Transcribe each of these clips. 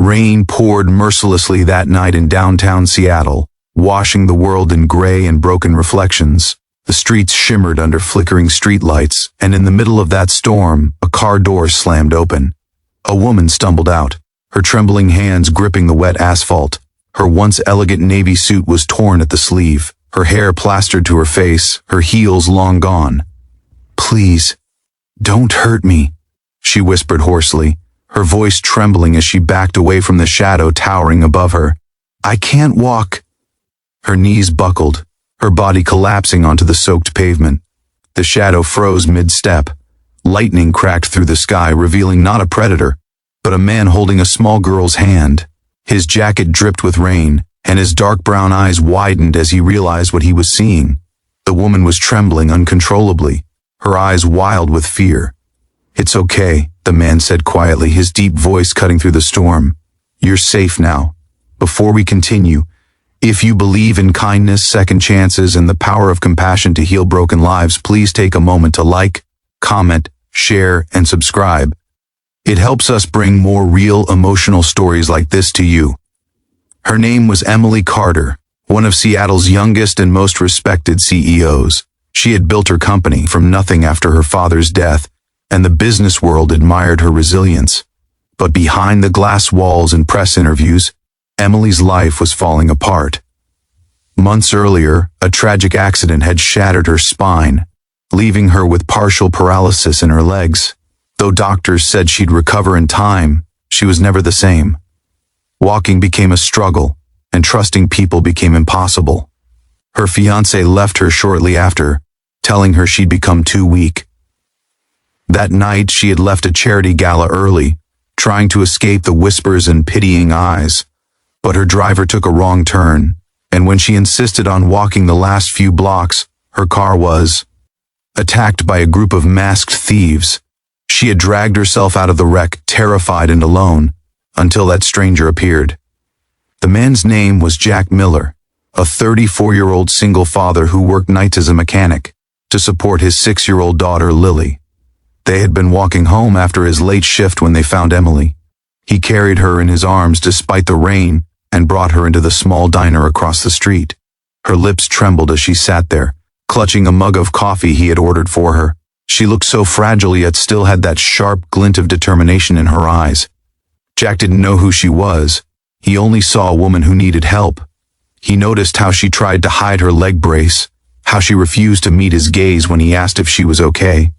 Rain poured mercilessly that night in downtown Seattle, washing the world in gray and broken reflections. The streets shimmered under flickering streetlights, and in the middle of that storm, a car door slammed open. A woman stumbled out, her trembling hands gripping the wet asphalt. Her once elegant navy suit was torn at the sleeve, her hair plastered to her face, her heels long gone. "Please, don't hurt me," she whispered hoarsely, her voice trembling as she backed away from the shadow towering above her. "I can't walk." Her knees buckled, her body collapsing onto the soaked pavement. The shadow froze mid-step. Lightning cracked through the sky, revealing not a predator, but a man holding a small girl's hand. His jacket dripped with rain, and his dark brown eyes widened as he realized what he was seeing. The woman was trembling uncontrollably, her eyes wild with fear. "It's okay," the man said quietly, his deep voice cutting through the storm. "You're safe now. Before we continue, if you believe in kindness, second chances, and the power of compassion to heal broken lives, please take a moment to like, comment, share, and subscribe. It helps us bring more real, emotional stories like this to you." Her name was Emily Carter, one of Seattle's youngest and most respected CEOs. She had built her company from nothing after her father's death, and the business world admired her resilience. But behind the glass walls and press interviews, Emily's life was falling apart. Months earlier, a tragic accident had shattered her spine, leaving her with partial paralysis in her legs. Though doctors said she'd recover in time, she was never the same. Walking became a struggle, and trusting people became impossible. Her fiancé left her shortly after, telling her she'd become too weak. That night, she had left a charity gala early, trying to escape the whispers and pitying eyes. But her driver took a wrong turn, and when she insisted on walking the last few blocks, her car was attacked by a group of masked thieves. She had dragged herself out of the wreck, terrified and alone, until that stranger appeared. The man's name was Jack Miller, a 34-year-old single father who worked nights as a mechanic to support his 6-year-old daughter, Lily. They had been walking home after his late shift when they found Emily. He carried her in his arms despite the rain and brought her into the small diner across the street. Her lips trembled as she sat there, clutching a mug of coffee he had ordered for her. She looked so fragile yet still had that sharp glint of determination in her eyes. Jack didn't know who she was. He only saw a woman who needed help. He noticed how she tried to hide her leg brace, how she refused to meet his gaze when he asked if she was okay.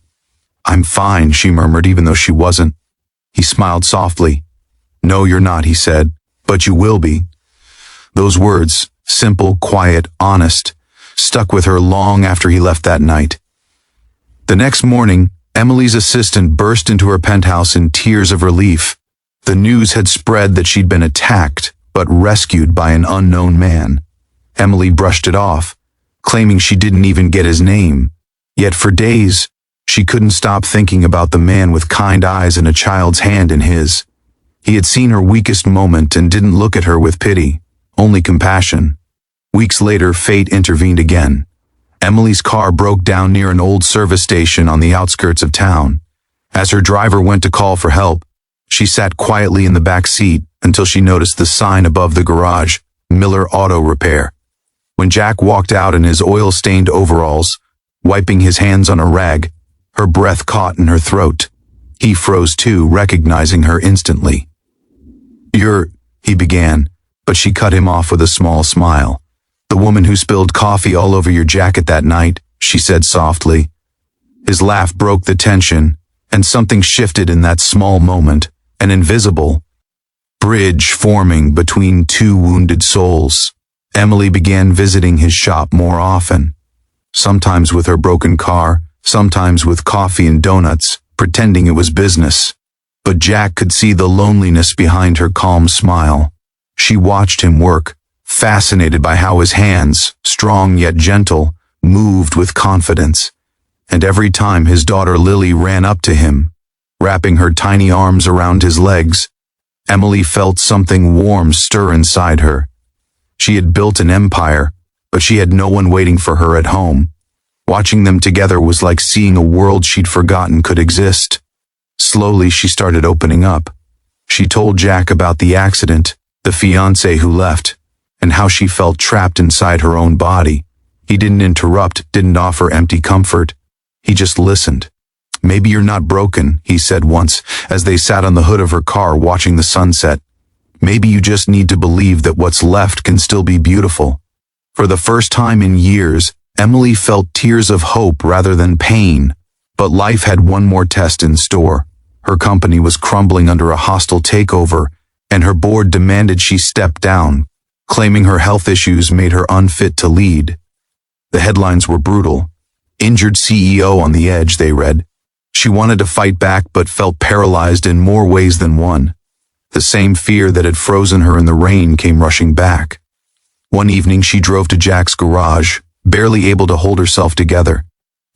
"I'm fine," she murmured, even though she wasn't. He smiled softly. "No, you're not," he said, "but you will be." Those words, simple, quiet, honest, stuck with her long after he left that night. The next morning, Emily's assistant burst into her penthouse in tears of relief. The news had spread that she'd been attacked, but rescued by an unknown man. Emily brushed it off, claiming she didn't even get his name. Yet for days, she couldn't stop thinking about the man with kind eyes and a child's hand in his. He had seen her weakest moment and didn't look at her with pity, only compassion. Weeks later, fate intervened again. Emily's car broke down near an old service station on the outskirts of town. As her driver went to call for help, she sat quietly in the back seat until she noticed the sign above the garage, Miller Auto Repair. When Jack walked out in his oil-stained overalls, wiping his hands on a rag, her breath caught in her throat. He froze too, recognizing her instantly. "You're," he began, but she cut him off with a small smile. "The woman who spilled coffee all over your jacket that night," she said softly. His laugh broke the tension, and something shifted in that small moment, an invisible bridge forming between two wounded souls. Emily began visiting his shop more often, sometimes with her broken car, sometimes with coffee and donuts, pretending it was business. But Jack could see the loneliness behind her calm smile. She watched him work, fascinated by how his hands, strong yet gentle, moved with confidence. And every time his daughter Lily ran up to him, wrapping her tiny arms around his legs, Emily felt something warm stir inside her. She had built an empire, but she had no one waiting for her at home. Watching them together was like seeing a world she'd forgotten could exist. Slowly, she started opening up. She told Jack about the accident, the fiancé who left, and how she felt trapped inside her own body. He didn't interrupt, didn't offer empty comfort. He just listened. "Maybe you're not broken," he said once, as they sat on the hood of her car watching the sunset. "Maybe you just need to believe that what's left can still be beautiful." For the first time in years, Emily felt tears of hope rather than pain. But life had one more test in store. Her company was crumbling under a hostile takeover, and her board demanded she step down, claiming her health issues made her unfit to lead. The headlines were brutal. "Injured CEO on the edge," they read. She wanted to fight back but felt paralyzed in more ways than one. The same fear that had frozen her in the rain came rushing back. One evening she drove to Jack's garage, barely able to hold herself together.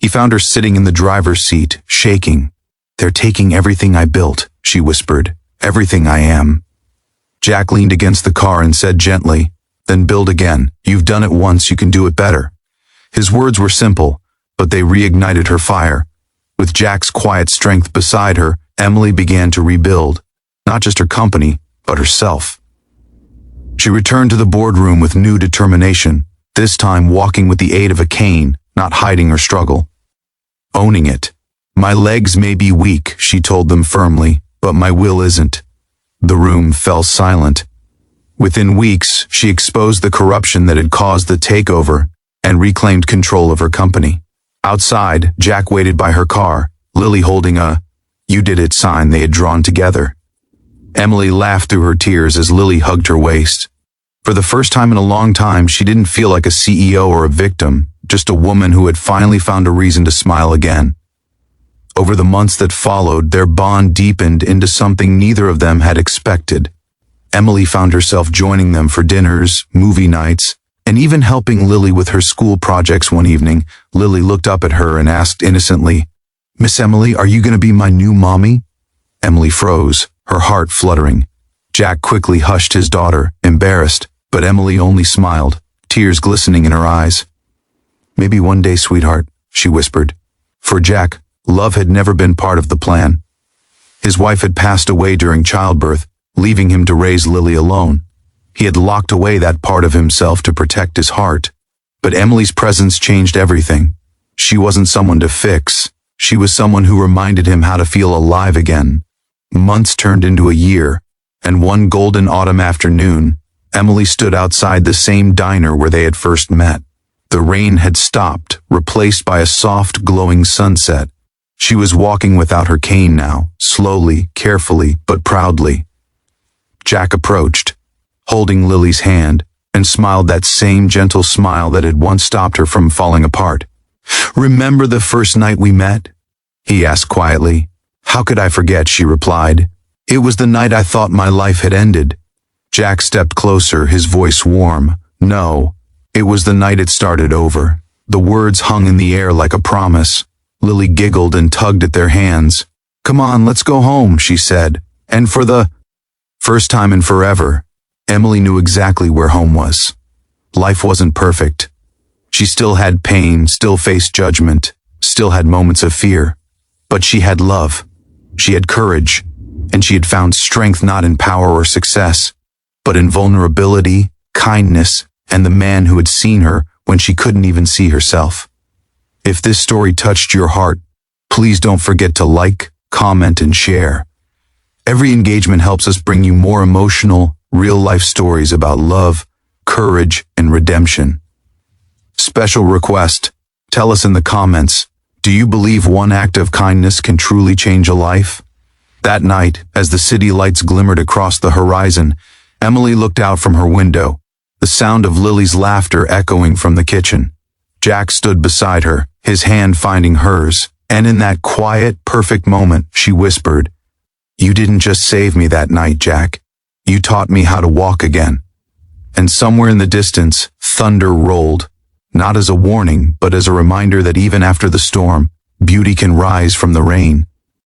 He found her sitting in the driver's seat, shaking. "They're taking everything I built," she whispered. "Everything I am." Jack leaned against the car and said gently, "Then build again. You've done it once, you can do it better." His words were simple, but they reignited her fire. With Jack's quiet strength beside her, Emily began to rebuild, not just her company, but herself. She returned to the boardroom with new determination, this time walking with the aid of a cane, not hiding her struggle. Owning it. "My legs may be weak," she told them firmly, "but my will isn't." The room fell silent. Within weeks, she exposed the corruption that had caused the takeover and reclaimed control of her company. Outside, Jack waited by her car, Lily holding a "you did it" sign they had drawn together. Emily laughed through her tears as Lily hugged her waist. For the first time in a long time, she didn't feel like a CEO or a victim, just a woman who had finally found a reason to smile again. Over the months that followed, their bond deepened into something neither of them had expected. Emily found herself joining them for dinners, movie nights, and even helping Lily with her school projects one evening. Lily looked up at her and asked innocently, "Miss Emily, are you going to be my new mommy?" Emily froze, her heart fluttering. Jack quickly hushed his daughter, embarrassed, but Emily only smiled, tears glistening in her eyes. "Maybe one day, sweetheart," she whispered. For Jack, love had never been part of the plan. His wife had passed away during childbirth, leaving him to raise Lily alone. He had locked away that part of himself to protect his heart. But Emily's presence changed everything. She wasn't someone to fix. She was someone who reminded him how to feel alive again. Months turned into a year, and one golden autumn afternoon, Emily stood outside the same diner where they had first met. The rain had stopped, replaced by a soft, glowing sunset. She was walking without her cane now, slowly, carefully, but proudly. Jack approached, holding Lily's hand, and smiled that same gentle smile that had once stopped her from falling apart. "Remember the first night we met?" he asked quietly. "How could I forget?" she replied. "It was the night I thought my life had ended." Jack stepped closer, his voice warm. "No, it was the night it started over." The words hung in the air like a promise. Lily giggled and tugged at their hands. "Come on, let's go home," she said. And for the first time in forever, Emily knew exactly where home was. Life wasn't perfect. She still had pain, still faced judgment, still had moments of fear. But she had love. She had courage. And she had found strength not in power or success, but in vulnerability, kindness, and the man who had seen her when she couldn't even see herself. If this story touched your heart, please don't forget to like, comment, and share. Every engagement helps us bring you more emotional, real-life stories about love, courage, and redemption. Special request, tell us in the comments, do you believe one act of kindness can truly change a life? That night, as the city lights glimmered across the horizon, Emily looked out from her window, the sound of Lily's laughter echoing from the kitchen. Jack stood beside her, his hand finding hers, and in that quiet, perfect moment, she whispered, "You didn't just save me that night, Jack. You taught me how to walk again." And somewhere in the distance, thunder rolled, not as a warning, but as a reminder that even after the storm, beauty can rise from the rain.